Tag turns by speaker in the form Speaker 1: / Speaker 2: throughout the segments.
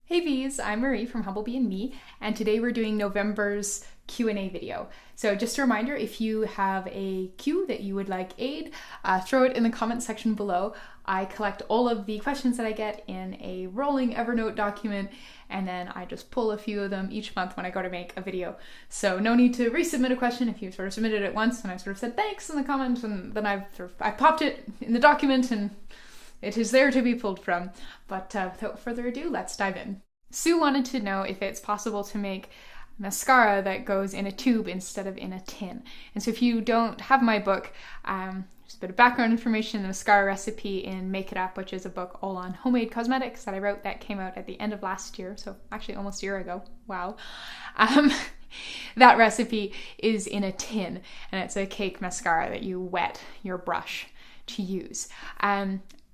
Speaker 1: Hey V's, I'm Marie from Humblebee Me, and today we're doing November's Q&A video. So just a reminder, if you have a Q that you would like aid, throw it in the comment section below. I collect all of the questions that I get in a rolling Evernote document, and then I just pull a few of them each month when I go to make a video. So no need to resubmit a question if you've sort of submitted it once and I sort of said thanks in the comments, and then I popped it in the document and it is there to be pulled from. But without further ado, let's dive in. Sue wanted to know if it's possible to make mascara that goes in a tube instead of in a tin. And so if you don't have my book, just a bit of background information, the mascara recipe in Make It Up, which is a book all on homemade cosmetics that I wrote that came out at the end of last year, so actually almost a year ago. Wow. That recipe is in a tin, and it's a cake mascara that you wet your brush to use.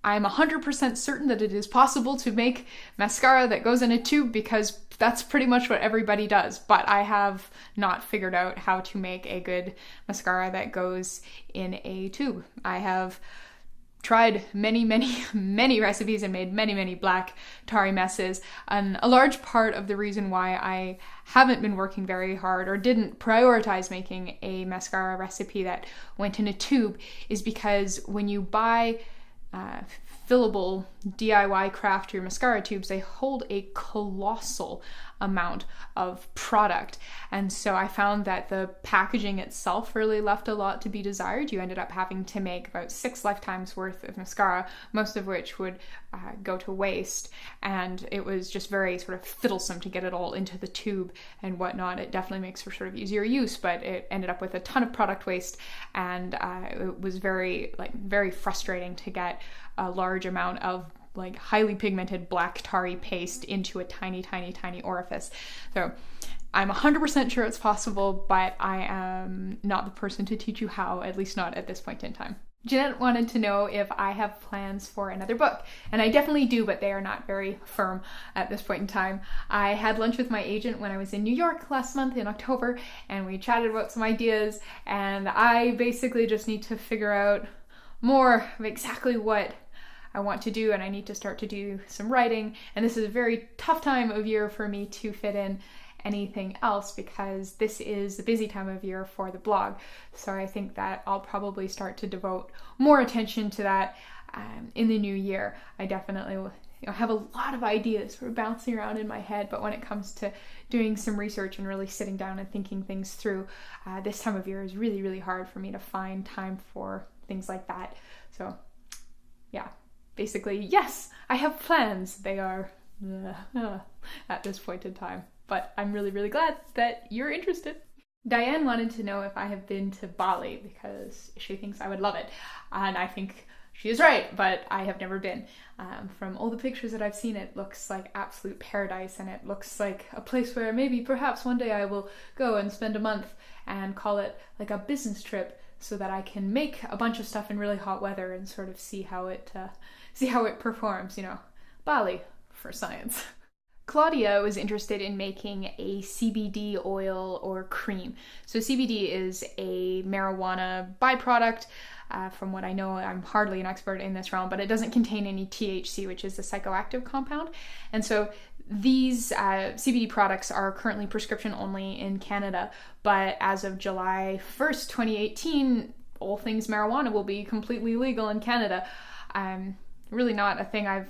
Speaker 1: I'm 100% certain that it is possible to make mascara that goes in a tube because that's pretty much what everybody does, but I have not figured out how to make a good mascara that goes in a tube. I have tried many recipes and made many black tarry messes, and a large part of the reason why I haven't been working very hard or didn't prioritize making a mascara recipe that went in a tube is because when you buy fillable DIY craft your mascara tubes, they hold a colossal amount of product. And so I found that the packaging itself really left a lot to be desired. You ended up having to make about 6 lifetimes worth of mascara, most of which would go to waste. And it was just very sort of fiddlesome to get it all into the tube and whatnot. It definitely makes for sort of easier use, but it ended up with a ton of product waste, and it was very frustrating to get a large amount of highly pigmented black tarry paste into a tiny orifice. So I'm 100% sure it's possible, but I am not the person to teach you how, at least not at this point in time. Jeanette wanted to know if I have plans for another book, and I definitely do, but they are not very firm at this point in time. I had lunch with my agent when I was in New York last month in October, and we chatted about some ideas, and I basically just need to figure out more of exactly what I want to do, and I need to start to do some writing, and this is a very tough time of year for me to fit in anything else because this is the busy time of year for the blog. So I think that I'll probably start to devote more attention to that in the new year. I definitely will, have a lot of ideas sort of bouncing around in my head, but when it comes to doing some research and really sitting down and thinking things through, this time of year is really hard for me to find time for things like that. So yeah. Basically, yes, I have plans. They are at this point in time, but I'm really glad that you're interested. Diane wanted to know if I have been to Bali because she thinks I would love it, and I think she is right, but I have never been. From all the pictures that I've seen, it looks like absolute paradise, and it looks like a place where maybe perhaps one day I will go and spend a month and call it like a business trip, so that I can make a bunch of stuff in really hot weather and sort of see how it performs, Bali for science. Claudia was interested in making a CBD oil or cream. So CBD is a marijuana byproduct. From what I know, I'm hardly an expert in this realm, but it doesn't contain any THC, which is a psychoactive compound. And so these CBD products are currently prescription only in Canada, but as of July 1st, 2018, all things marijuana will be completely legal in Canada. Really not a thing I'm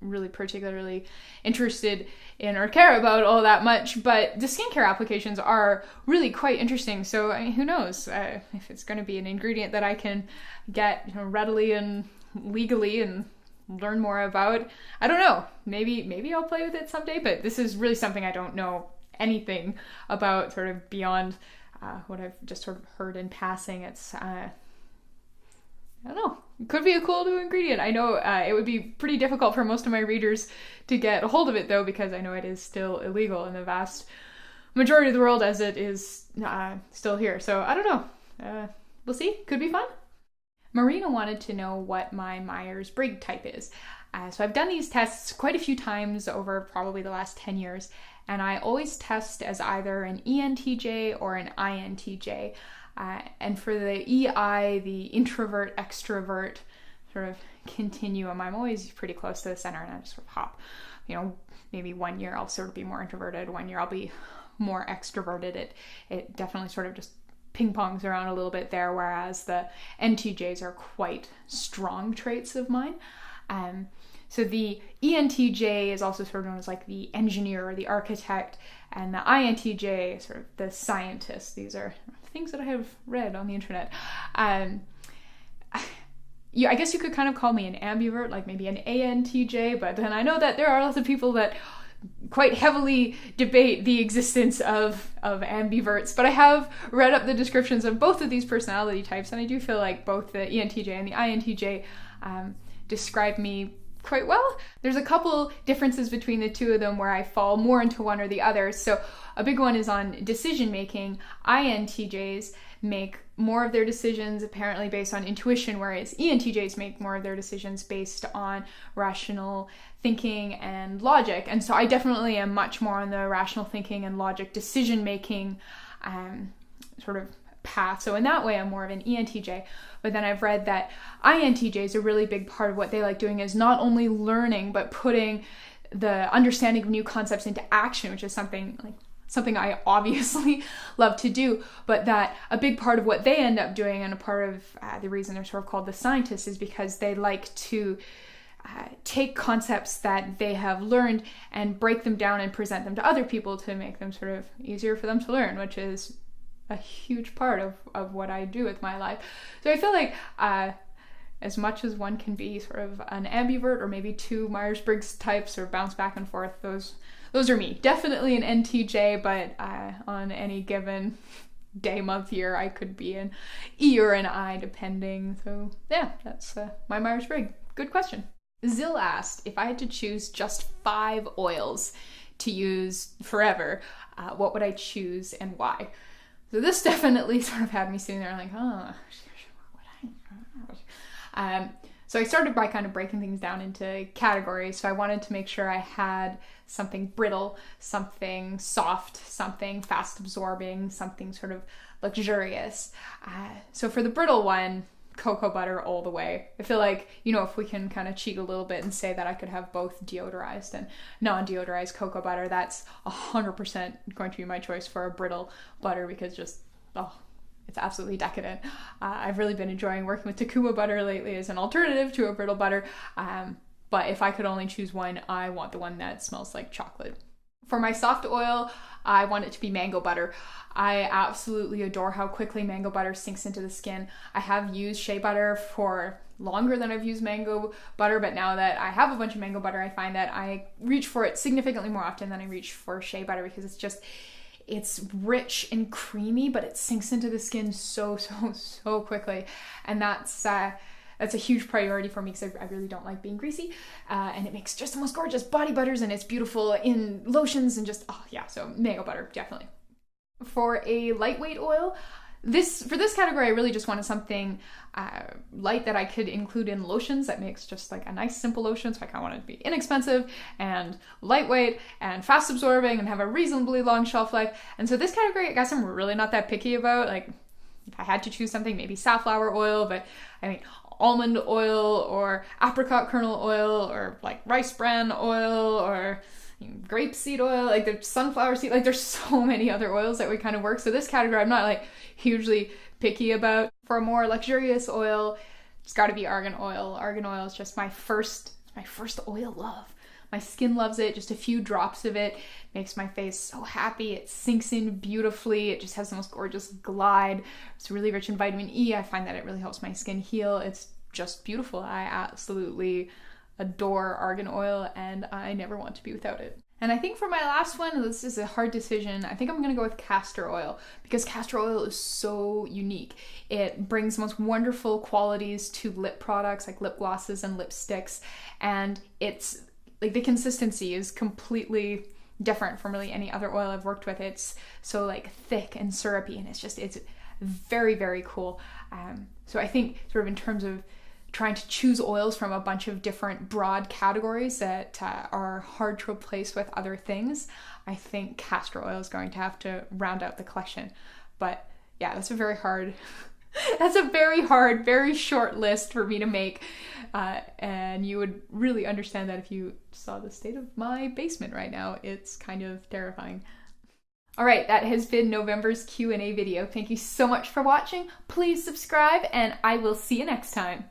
Speaker 1: really particularly interested in or care about all that much, but the skincare applications are really quite interesting. So who knows if it's going to be an ingredient that I can get readily and legally and learn more about. I don't know. Maybe I'll play with it someday, but this is really something I don't know anything about sort of beyond what I've just sort of heard in passing. It's I don't know. It could be a cool new ingredient. I know it would be pretty difficult for most of my readers to get a hold of it, though, because I know it is still illegal in the vast majority of the world, as it is still here. So I don't know. We'll see. Could be fun. Marina wanted to know what my MyersBriggs Type is. So I've done these tests quite a few times over probably the last 10 years, and I always test as either an ENTJ or an INTJ. And for the EI, the introvert, extrovert sort of continuum, I'm always pretty close to the center, and I just sort of hop maybe 1 year I'll sort of be more introverted, 1 year I'll be more extroverted. It definitely sort of just ping pongs around a little bit there, whereas the NTJs are quite strong traits of mine. So the ENTJ is also sort of known as like the engineer or the architect, and the INTJ, sort of the scientist. These are things that I have read on the internet. I guess you could kind of call me an ambivert, like maybe an ANTJ, but then I know that there are lots of people that quite heavily debate the existence of ambiverts, but I have read up the descriptions of both of these personality types, and I do feel like both the ENTJ and the INTJ describe me quite well. There's a couple differences between the two of them where I fall more into one or the other. So a big one is on decision making. INTJs make more of their decisions apparently based on intuition, whereas ENTJs make more of their decisions based on rational thinking and logic. And so I definitely am much more on the rational thinking and logic decision making sort of path. So in that way, I'm more of an ENTJ. But then I've read that INTJs, a really big part of what they like doing is not only learning, but putting the understanding of new concepts into action, which is something I obviously love to do, but that a big part of what they end up doing, and a part of the reason they're sort of called the scientists, is because they like to take concepts that they have learned and break them down and present them to other people to make them sort of easier for them to learn, which is a huge part of what I do with my life. So I feel like as much as one can be sort of an ambivert or maybe two Myers-Briggs types or bounce back and forth, those are me. Definitely an NTJ, but on any given day, month, year, I could be an E or an I depending. So yeah, that's my Myers-Briggs. Good question. Zill asked if I had to choose just 5 oils to use forever, what would I choose and why? So this definitely sort of had me sitting there like, so I started by kind of breaking things down into categories. So I wanted to make sure I had something brittle, something soft, something fast absorbing, something sort of luxurious. So for the brittle one, cocoa butter all the way. I feel like, if we can kind of cheat a little bit and say that I could have both deodorized and non-deodorized cocoa butter, that's 100% going to be my choice for a brittle butter, because it's absolutely decadent. I've really been enjoying working with Takuma butter lately as an alternative to a brittle butter. But if I could only choose one, I want the one that smells like chocolate. For my soft oil, I want it to be mango butter. I absolutely adore how quickly mango butter sinks into the skin. I have used shea butter for longer than I've used mango butter, but now that I have a bunch of mango butter, I find that I reach for it significantly more often than I reach for shea butter, because it's rich and creamy, but it sinks into the skin so quickly. And that's a huge priority for me, because I really don't like being greasy. And it makes just the most gorgeous body butters, and it's beautiful in lotions and so mango butter, definitely. For a lightweight oil, for this category, I really just wanted something light that I could include in lotions that makes just like a nice simple lotion. So I kind of wanted it to be inexpensive and lightweight and fast absorbing and have a reasonably long shelf life. And so this category, I guess I'm really not that picky about. Like, if I had to choose something, maybe safflower oil, but I mean, almond oil or apricot kernel oil or like rice bran oil or grapeseed oil, like there's sunflower seed, like there's so many other oils that would kind of work. So this category I'm not like hugely picky about. For a more luxurious oil, it's got to be argan oil. Argan oil is just my first oil love. My skin loves it. Just a few drops of it makes my face so happy. It sinks in beautifully. It just has the most gorgeous glide. It's really rich in vitamin E. I find that it really helps my skin heal. It's just beautiful. I absolutely adore argan oil, and I never want to be without it. And I think for my last one, this is a hard decision. I think I'm gonna go with castor oil, because castor oil is so unique. It brings the most wonderful qualities to lip products like lip glosses and lipsticks, and it's like the consistency is completely different from really any other oil I've worked with. It's so like thick and syrupy, and it's very, very cool. So I think sort of in terms of trying to choose oils from a bunch of different broad categories that are hard to replace with other things, I think castor oil is going to have to round out the collection. But yeah, that's a very hard That's a very hard, very short list for me to make. And you would really understand that if you saw the state of my basement right now. It's kind of terrifying. All right, that has been November's Q&A video. Thank you so much for watching. Please subscribe, and I will see you next time.